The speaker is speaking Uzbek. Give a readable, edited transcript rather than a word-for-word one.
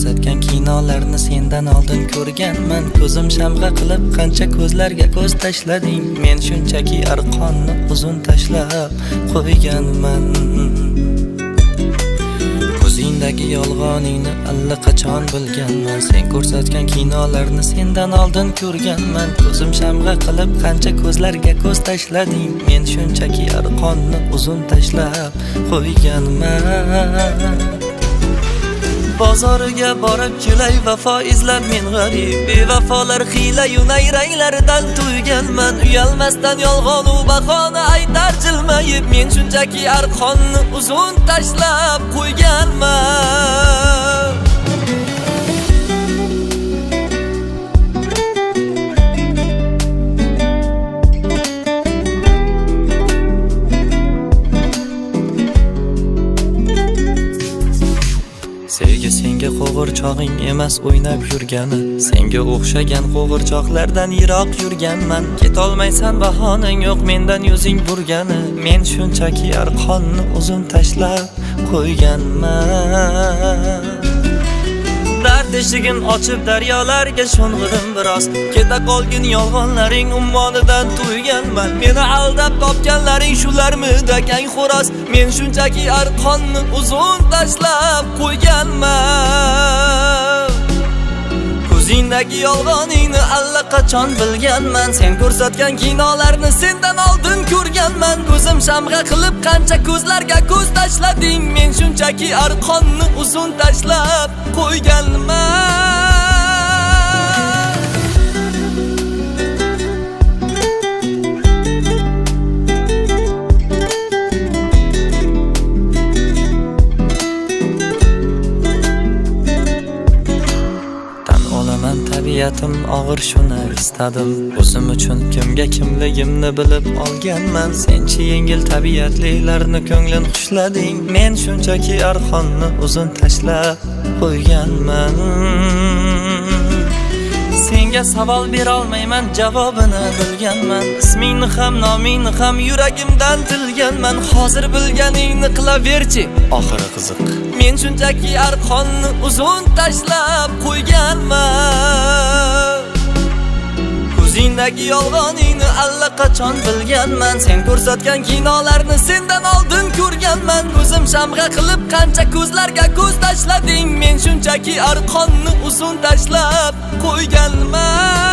ko'rsatgan kinolarni sendan oldin ko'rganman. Ko'zim shamg'a qilib qancha ko'zlarga ko'z tashlading. Men shunchaki arqonni uzun tashlab qo'yganman. Ko'zingdagi yolg'oningni allaqachon bilganman. Sen ko'rsatgan kinolarni sendan oldin ko'rganman. Ko'zim shamg'a qilib qancha ko'zlarga ko'z tashlading. Men shunchaki arqonni uzun tashlab qo'yganman. Bozoriga borib kelay vafo izlab men g'arib. Bevafolar hiyla-yu nayranglardan tuyganman. Uyalmasdan yolg'on u bahona aytar jilmayib. Men shunchaki arqonni uzun tashlab qo'yganman. Sevgi senga qo'g'irchog'ing emas o'ynab yurgani. Senga o'xshagan qo'g'irchoqlardan yiroq yurganman. Ketolmaysan bahonang yo'q mendan yuzing burgani. Men shunchaki arqonni uzun tashlab qo'yganman. Dard eshigin ochib daryolarga sho'ng'idim biroz. Keta qolgin yolg'onlaring ummonidan tuyganman. Meni aldab topganlaring shularmi dakang xo'roz. Men shunchaki arqonni uzun tashlab qo'yganman. Ko'zingdagi yolg'oningni allaqachon bilganman. Sen ko'rsatgan kinolarni sendan oldin ko'rganman. Ko'zim shamg'a qilib qancha ko'zlarga ko'z tashlading. Men shunchaki arqonni uzun tashlab qo'yganman. Tabiatim og'ir shuni istadim. O'zim uchun kimga kimligimni bilib olganman. Senchi yengil tabiatlilarni ko'nglin xushlading. Men shunchaki arqonni uzun tashlab qo'yganman. Senga savol bera olmayman, javobini bilganman. Ismingni ham, nomingni ham yuragimdan tilganman. Hozir bilganingni qilaverchi, oxiri qiziq. Men shunchaki arqonni uzun tashlab qo'yganman. Ko'zingdagi yolg'oningni allaqachon bilganman. Sen ko'rsatgan kinolarni sendan oldin ko'rganman. Ko'zim shamg'a qilib qancha ko'zlarga ko'z tashlading. Men shunchaki arqonni uzun tashlab qo'yganman.